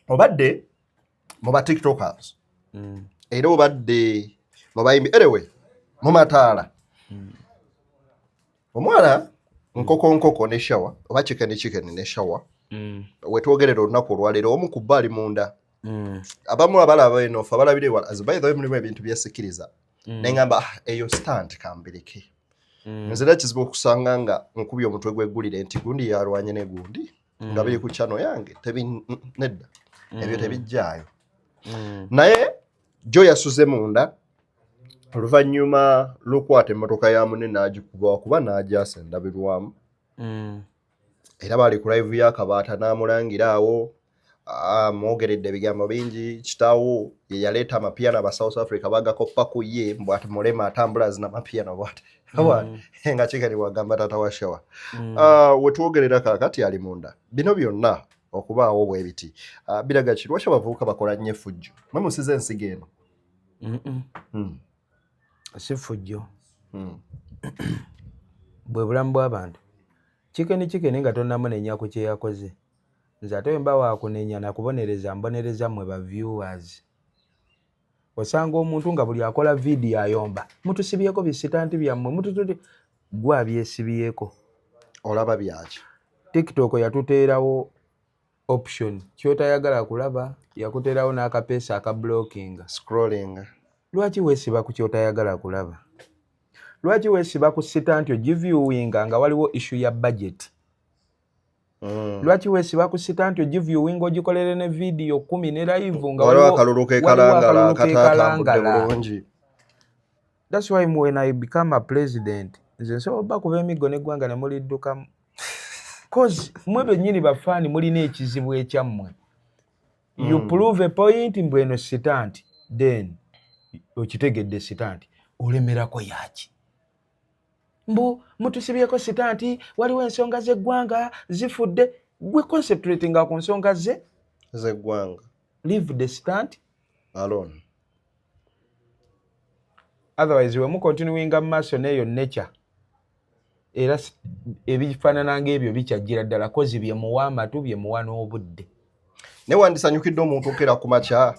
obadde mu ba tiktokers era obadde mu bayimbi anyway mu mataala omwana nkoko ne shawa oba chicken ne shawa wetwogerera olunaku olwaleero omu ku bali munda abamu abalaba eno fa balabire wala azibayido mulimu ebintu byesikiriza nengamba eyo stand kambirike nzira kizibu okusanga nga nkubye omutwe gw'eggulire nti gundi yalwanye ne gundi nga biri ku channel yange nedda ebyo tebijjaayo naye jo yasuze munda oluvannyuma lw'okwata emmotoka ya munne n'agikuba wakuba n'agyasa endabirwamu era bali ku live y'akabaata n'amulangira awo mwogeredde ebigambo bingi kitaawo ye yaleeta amapiano aba South Africa bagakoppa ku ye bw'ati mulema atambula zina amapiano bw'ati nga kikali wagamba tata wa shawa wetwogerera kaakati ali munda bino byonna okubaawo bwe biti biraga ki lwaki abavubuka bakola nnyo effujjo mwe musize ensigo eno si ffujjo bwe bulamu bw'abantu kikeni nga tonnamunenya ku kye yakoze nze ate mba waakunenya nakubonereza mbonereza mmwe ba viewers osanga omuntu nga buli akola vidiyo ayomba mutusibyeko bisitanti byammwe mutututi gwe abyesibyeko olaba byaki TikTok yatuteerawo option kyotayagala kulaba yakuteerawo n'akapeesa aka blocking scrolling. Lwaki weesiba ku kyotayagala kulaba? Lwaki weesiba ku sitanti ogiviewinga nga waliwo issue ya budget? Lwaki weesiba ku sitanti ogiviewinga ogikolere ne video 10 ne live nga waliwo akalulu kekalangala akatakambudde bulungi. That's why when I become a president, nze nsobola obba kuba emiggo n'eggwanga ne muliddukamu. Cause mwe bennyini bafaani mulina ekizibu ekyammwe. You prove a point mbu eno sitanti, then okitegedde sitanti, olemerako yaki. Mbu mutusibyeko sitanti, waliwo ensonga z'eggwanga zifudde. Gwe concentratinga ku nsonga z'eggwanga. Leave the sitanti alone. Otherwise we mu continuinga mu maaso n'eyo nature era ebifaanana ng'ebyo bikyajjira ddala kozi bye muwa amatu bye muwa n'obudde. Ne wandisanyukidde omuntu okera ku makya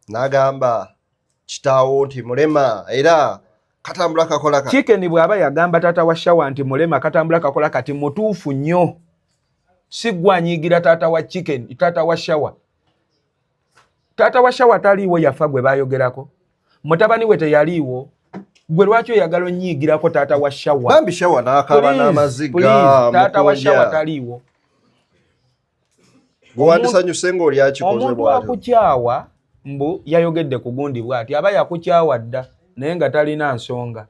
n'agamba kitaawo nti mulema era katambula kakola kati. Chicken bw'aba yagamba taata wa Shawa nti mulema katambula kakola kati mutuufu nnyo. Si gwe anyiigira taata wa Chicken, taata wa Shawa. Taata wa Shawa taliiwo yafa gwe baayogerako. Mutabani we teyaliiwo. Gwe lwaki oyagala onnyiigirako taata wa Shawa? Bambi Shawa n'akaaba n'amaziga. Taata wa Shawa taliiwo. Gwe wandisanyuse ng'oli akikoze bw'atyo. Omuntu akukyawa mbu yayogedde ku gundi bw'ati aba yakukyawa dda naye nga talina nsonga.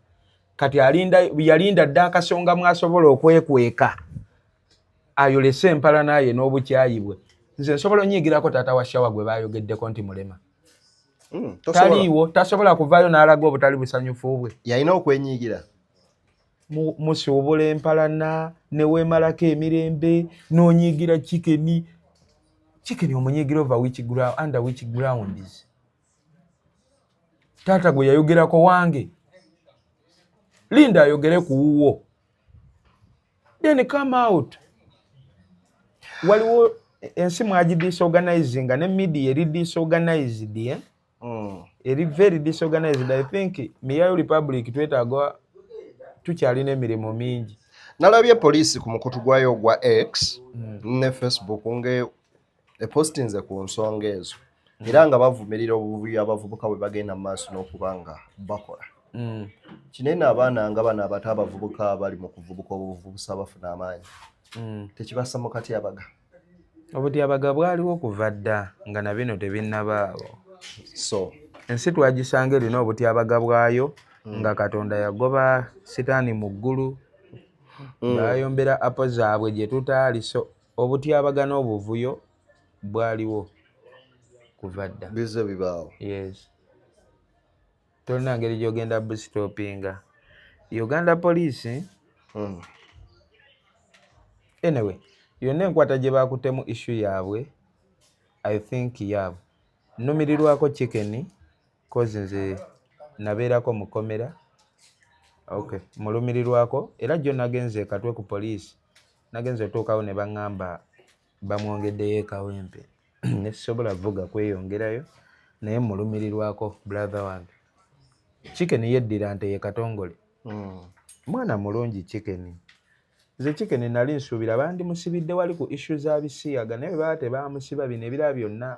Kati yalinda dda akasonga mwasobola okwekweka. Ayolese empala naye n'obukyayi bwe. Nze nsobola onnyiigirako taata wa Shawa gwe baayogeddeko nti mulema. Taliiwo, tasobola kuvaayo n'alaga obutali busanyufu bwe. Yalina okwenyiigira. Musuubula empalana ne weemalako emirembe n'onyiigira Chicken. Chicken omunyiigira over under which grounds? Taata gwe yayogerako wange. Linda ayogere ku wuwo. Then come out. Waliwo ensi mwaji disorganizing ne media eri disorganized. Eri very disorganized. I think Miyayo Republic twetaaga tukyalina emirimu mingi. Nalabye poliisi ku mukutu gwayo gwa X ne Facebook nge epostinze ku nsonga ezo. Era nga bavumirira obuvuyo abavubuka bwe bagenda mu maaso n'okubanga bakola. Kinene abaana nga bano abato abavubuka abali mu kuvubuka obuvubusa bafuna amaanyi. Tekibassa mu katyabaga. Obutyabaga bwaliwo okuva dda nga na bino tebinnabaawo. So ensi twagisanga erina obutyabaga bwayo nga Katonda yagoba sitaani mu ggulu. Bayombera apo zaabwe gye tutaali. So obutyabaga n'obuvuyo bwaliwo kuva dda. Bize bibaawo. Yes. Tolina ngeri gy'ogenda busitopinga. Uganda Police. Anyway, yonna enkwata gye baakutemu issue yaabwe, I think yaabwe. Nnumirirwako Chicken, cause nze nabeerako mu komera. Okay, mulumirirwako era jjo nagenze ekatwe ku poliisi. Nagenze otuukawo ne baŋŋamba bamwongeddeyo ekawempe. Ne sisobola vuga kweyongerayo naye mulumirirwako brother wange. Chicken yeddira nte ye Katongole. Mwana mulungi Chicken. Nze Chicken nali nsuubira bandimusibidde wali ku issue za bisiyaga naye baba tebaamusiba bino ebirala byonna.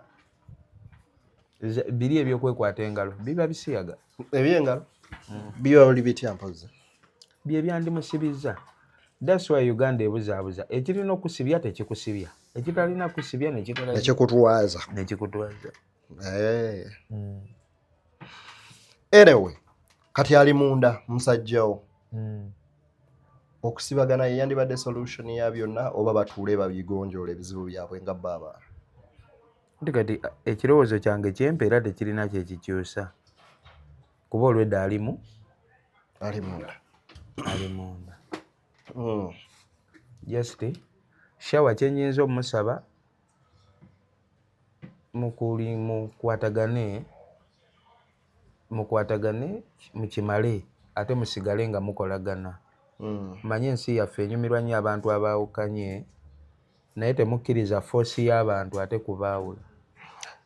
Biri ebyokwekwata engalo biba bisiyaga. Eby'engalo biba buli bitya mpozi. Bye byandimusibizza. That's why Uganda ebuzaabuza. Ekirina okusibya tekikusibya. Ekitalina kusibya nekikutwaza. Anyway, kati ali munda musajjawo. Okusibagana yandibadde solution ya byonna oba batuule babigonjoola ebizibu byabwe nga baba. Kati ekirowoozo kyange kyempeera tekirina kyekikyusa. Kuba olwedda ali munda. Just Shawa kyenyinza omusaba mukwatagane mukimale ate musigale nga mukolagana. Manye ensi yaffe enyumirwa nnyo abantu abaawukanye naye temukkiriza foosi y'abantu ate kubaawula.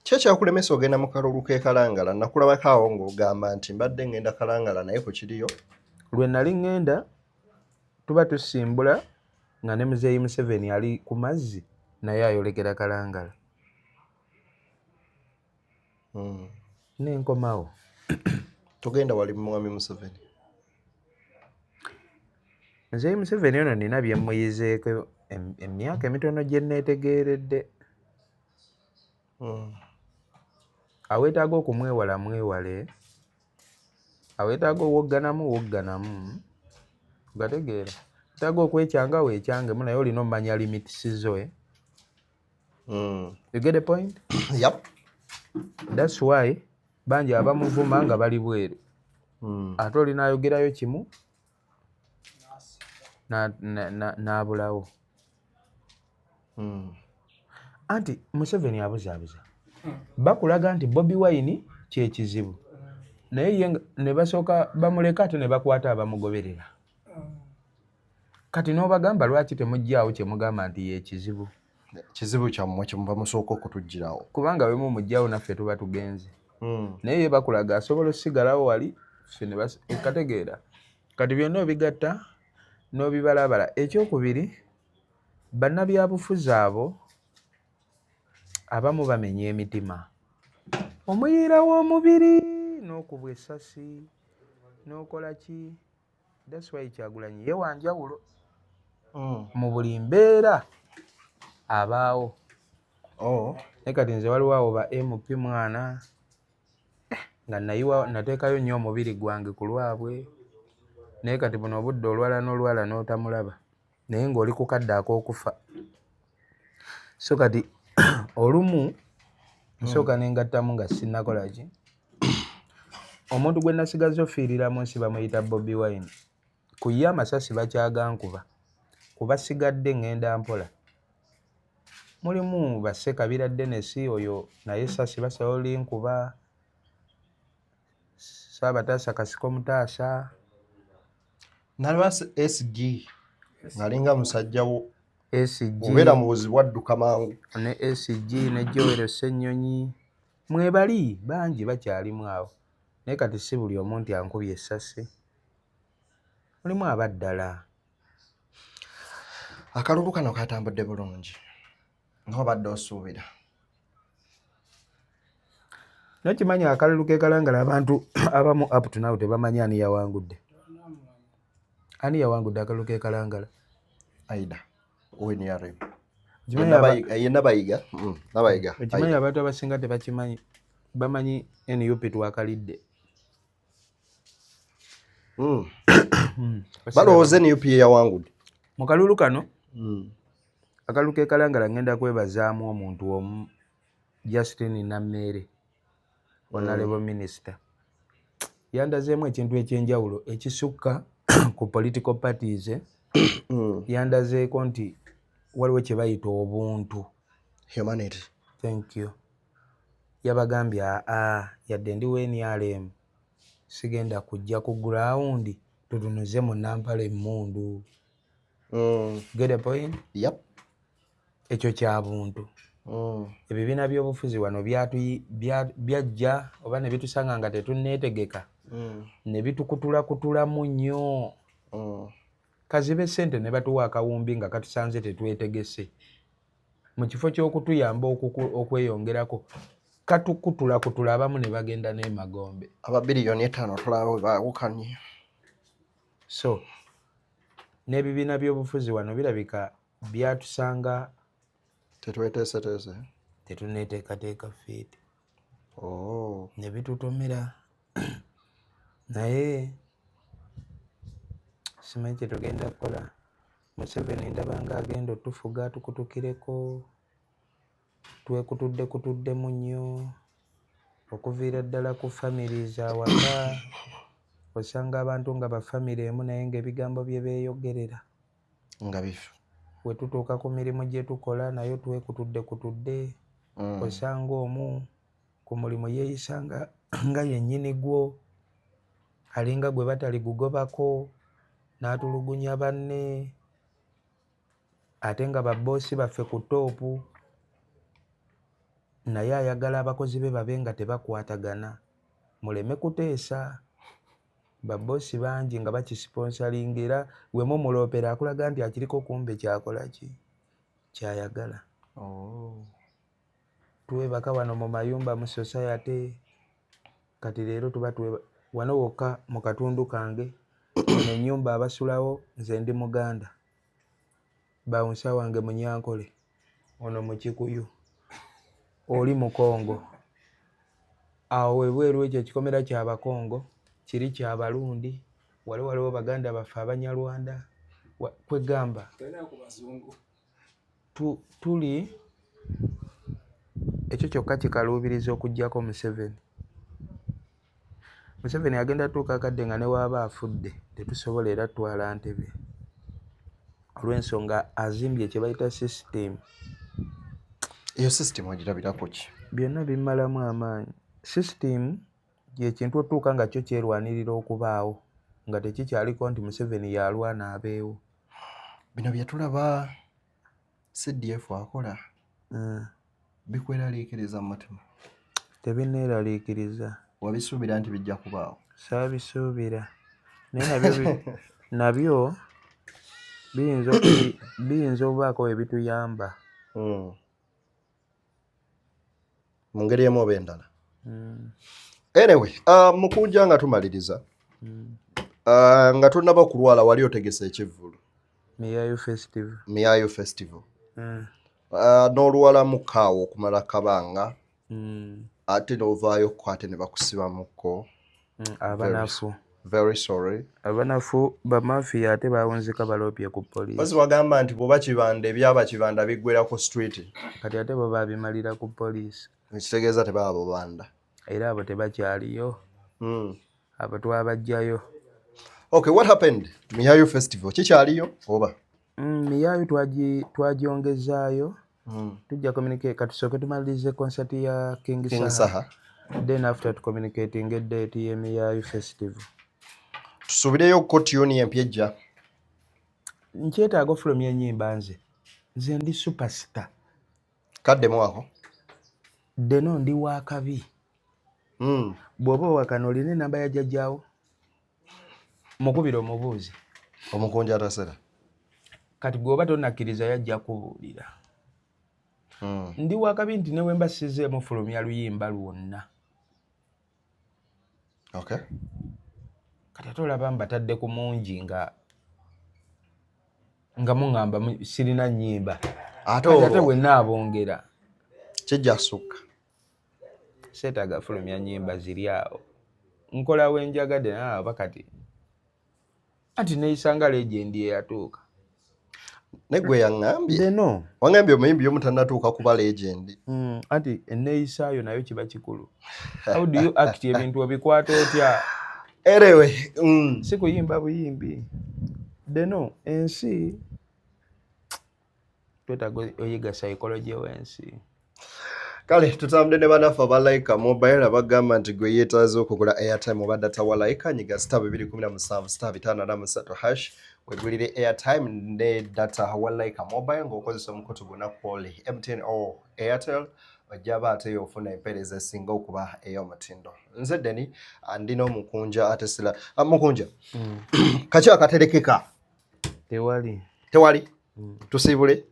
Kyo kyakulemesa ogenda mu kalulu k'e Kalangala. Nakulabako awo ng'ogamba nti mbadde ngenda Kalangala naye ku kiriyo. Lwe nali ngenda tuba tusimbula nga ne Muzeeyi Museveni ali ku mazzi naye ayolekera Kalangala. Nenkomawo. Tugenda wali Mwami Museveni. Muzeeyi Museveni ono nina bye mmuyizeeko emyaka emitono gye neetegeeredde. Aweetaaga okumwewala mwewale awetaaga owogganamu gategeera taaga okwekyanga weekyangemu naye olina omumanya limits zo you get the point. Yep. That's why bangi abamuvuma nga bali bweru ate olina ayogerayo kimu n'abulawo anti Museveni abuzaabuza bakulaga nti Bobi Wine kyekizibu naye ye ne basooka bamuleka ate ne bakwata abamugoberera kati n'obagamba lwaki temuggyaawo kyemugamba nti yekizibu kizibu kyammwe kyemuba musooka okutugirawo kubanga bwe mumuggyaawo naffe tuba tugenze naye ye bakulaga asobola osigalawo wali ffe ne kategeera kati byonna obigatta n'obibalabala. Ekyokubiri bannabyabufuzi abo abamu bamenya emitima omuyiira w'omubiri n'okubwa essasi n'okola ki. That's why Kyagulanyi ye wanjawulo mu buli mbeera abaawo naye kati nze waliwo awo ba MP mwana nga nateekayo nnyo omubiri gwange ku lwabwe naye kati buno obudde olwala n'otamulaba naye ng'oli ku kadde ak'okufa. So kati olumu nsooka nengattamu nga sinnakola ki omuntu gwe nasigaza ofiirira mu nsi bamuyita Bobi Wine ku ye amasasi bakyagankuba kuba sigadde ngenda mpola. Mulimu Bassekabira Dennis oyo naye essasi basobola olinkuba Saabataasa Kasiko Mutaasa nalaba SG ngalinga musajjawo SG obeera mu buzibu adduka mangu ne SG ne Joel Ssennyonyi mwebali bangi bakyalimu awo naye kati si buli omuntu ankubye essasi mulimu abaddala. Akalulu kano katambudde bulungi ng'obadde osuubira nokimanya akalulu ke kalangala abantu abamu up to now tebamanyi ani yawangudde akalulu ke kalangala Aida ONRM nabayiga okimanyi abantu abasinga tebakimanyi bamanyi NUP twakalidde balowooza NUP yawangudde mu kalulu kano. Akalulu ke kalangala ngenda kwebazaamu omuntu omu Justin Nammeere Honorable Minister yandazeemu ekintu ekyenjawulo ekisukka ku political parties yandazeeko nti waliwo kye bayita obuntu humanity. Thank you. Yabagambye yadde ndi NRM sigenda kujja ku ground tutunuze mu Nampala emmundu. Get the point? Yep. Ekyo kya buntu. Ebibiina by'obufuzi wano byajja oba ne bitusanga nga tetunneetegeka ne bitukutulakutulamu nnyo kazibe ssente ne batuwa akawumbi nga katusanze tetwetegese mu kifo ky'okutuyamba okweyongerako katukutulakutula abamu ne bagenda n'emagombe aba biliyoni 5 tulaba bwe baawukanye. So n'ebibiina by'obufuzi wano birabika byatusanga tetweteeseteese tetunneeteekateeka fiiti Oh. ne bitutumira naye simanyi kye tugenda kukola. Museveni ndaba nga agenda otufuga atukutukireko twekutuddemu nnyo okuviira ddala ku families awaka osanga abantu nga bafamire emu naye ng'ebigambo bye beeyogerera nga bifu we tutuuka ku mirimu gye tukola nayo twekutudde osanga omu ku mulimu yeeyisa nga yennyini gwo alinga gwe batali gugobako n'atulugunya banne ate nga babboosi baffe ku toopu naye ayagala abakozi be babe nga tebakwatagana muleme kuteesa babboosi bangi nga bakisponsalingira wemu muloopera akulaga nti akiriko kumbe kyakola ki kyayagala. Tuwebaka wano mu mayumba mu society kati leero tuba wano wokka mu katundu kange ennyumba abasulawo nze ndi Muganda bawunsa wange Munyankole ono mu Kikuyu oli Mukongo awo webweru ekyo ekikomera ky'Abakongo kiri kya Balundi, waliwo Baganda baffe Abanyarwanda, kwegamba tuli ekyo kyokka kikaluubiriza okuggyako Museveni. Museveni agenda tuuka akadde nga ne waaba afudde tetusobola era twala Ntebe olw'ensonga azimbye kye bayita system. Eyo system ogirabirako ki? Byonna bimmalamu amaanyi. System y'ekintu otuuka nga kyo kyerwanirira okubaawo nga tekikyaliko nti Museveni yalwana abeewo. Bino bye tulaba CDF akola bikweraliikiriza mu mutima? Tebinneeraliikiriza. Wabisuubira nti bijja kubaawo? Saabisuubira, naye nabyo biyinza okubaako we bituyamba. Mu ngeri emu oba endala. Anyway, Mukunja nga tumaliriza nga tonnaba kulwala wali otegese ekivvulu. Miyayu Festival. N'olwala mukaawo okumala kabanga ate n'ovaayo ko ate ne bakusibamuko. Abanafu. Very sorry. Abanafu bamafiya ate bawunzika baloopye ku poliisi. Bazi wagamba nti bw'oba kibanda ebyaba kibanda biggwera ku street. Kati ate bo babimalira ku poliisi. Ekitegeeza tebaba bubanda. Era abo tebakyaliyo. Abo twabajjayo. Okay, what happened? Miyayu Festival kikyaliyo oba? Miyayu twagyongezaayo. Tujja communicate katusooke tumalirize concert ya King Saha. Then after to communicating a date ya Miyayu Festival. Tusubireyo ko tune empya ejja. Nkyetaaga ofulumya ennyimba nze ndi superstar. Kaddemu ako? Deno ndi wakabi. Bw'oba owakana olina enamba ya jjajjaawo? Mukubira omubuuzi. Omukunja atasera. Kati bw'oba tonnakkiriza yajja kubuulira. Ndi wakabi nti ne wemba sizzeemu fulumya luyimba lwonna. Okay. Kati ate olaba mbatadde ku mungi nga muŋŋamba sirina nnyimba. Ate bwenna abongera. Kijja kusukka. Seetaaga fulumya nnyimba ziri awo. Nkola wenjagadde naaba kati. Anti neeyisanga legend eyatuuka. Negwe yaŋŋambye. Deno. Waŋŋambye omuyimbi y'omutannatuuka kuba legend. Anti enneeyisaayo nayo kiba kikulu. How do you act ebintu obikwata otya? Anyway. Si kuyimba buyimbi. Deno ensi twetaaga oyiga psychology w'ensi. Kale tutambudde ne bannaffe aba Laika Mobile abagamba nti gwe yeetaaze okugula airtime oba data wa Laika nyiga *217*533# wegulire airtime ne data wa Laika Mobile ng'okozesa omukutu guna kwoli MTN or Airtel ojjaba ate ofuna empeereza esinga okuba ey'omutindo. Nze Deni ndina Omukunja ate sira Mukunja. Kaki akaterekeka? Tewali? Tusiibule?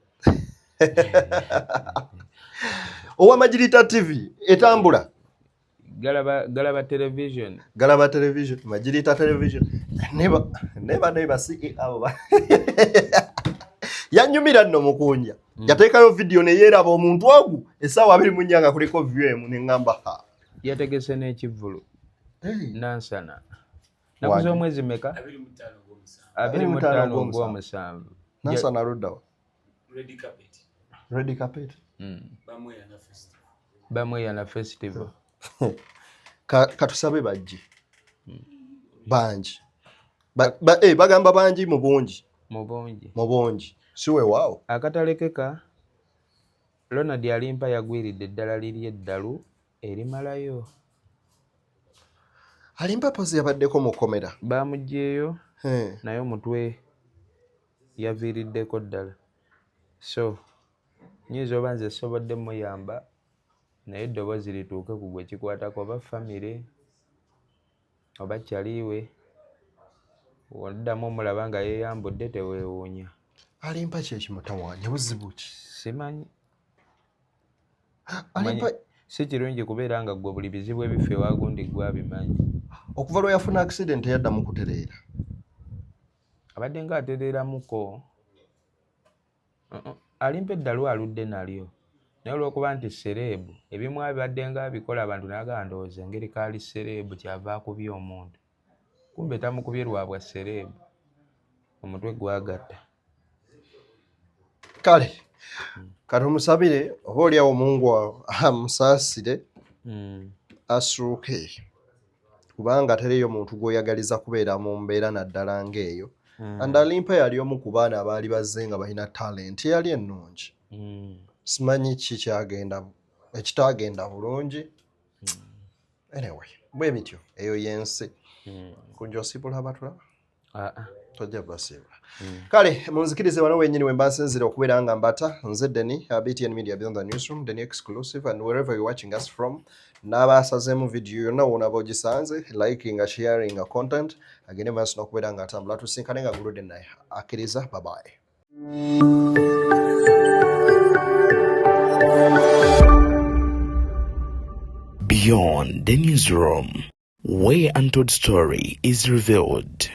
Owa Majirita TV etambula. Galaba television. Majirita television. Neba CEO. Yanyumira nno Mukunja. Yateekayo video ne yeeraba omuntu agu essaawa 24 kuliko view ne ngamba ha. Yategese n'ekivvulu. Nansana. Nakuza omwezi meka? 25 gw'omusanvu. Nansana luddawa? Red carpet. Bamweyana festival. Katusabe bajje. Banji. Bagamba banji mu bungi. Siwe waawo. Akatalekeka Ronald Alimpa yagwiridde eddala liri eddalu erimalayo. Alimpa pozi yabaddeko mu komera. Bamuggyeyo naye omutwe yaviiriddeko ddala. So nyiza oba nze sobodde muyamba naye eddoboozi lituuke ku gwe kikwatako oba famire oba kyaliiwe oddamu omulaba nga yeeyambudde teweewuunya. Alimpa kyekimutawaanya buzibu ki? Simanyi. Si kirungi kubeera nga gwe buli bizibu ebifa ewagundi gwabimanyi. Okuva lwe yafuna accident yaddamu kutereera. Abadde nga atereeramuko. Alimpa eddalu aludde nalyo naye olw'okuba nti sereebu ebimu abadde nga abikola abantu naga ndowooza engeri kaali sereebu kyava akubya omuntu kumbe tamukubye lwabwa serebu omutwe gwagatta. Kale kati omusabire oba oliawo Mungu amusaasire asuuke, kubanga tereyo muntu gw'oyagaliza kubeera mu mbeera naddala ng'eyo. And Alimpa yali omu ku baana abaali bazze nga balina talent eyali ennungi. Simanyi ki ekitaagenda bulungi. Anyway, bwe bityo eyo yensi. Kunja osibula abatulaba? Tojja basibula. Kale munzikirize wano wennyini we mba nsinzire okubeera nga mbata nze Denny, BTN Media Beyond the Newsroom, Denny Exclusive, and wherever you're watching us from. N'abaasazeemu video yonna wona b'ogisanze, liking, sharing content, agende maaso n'okubeera nga atambula tusinkane nga guludde naye. Akkiriza, bye bye. Beyond the Newsroom, where untold story is revealed.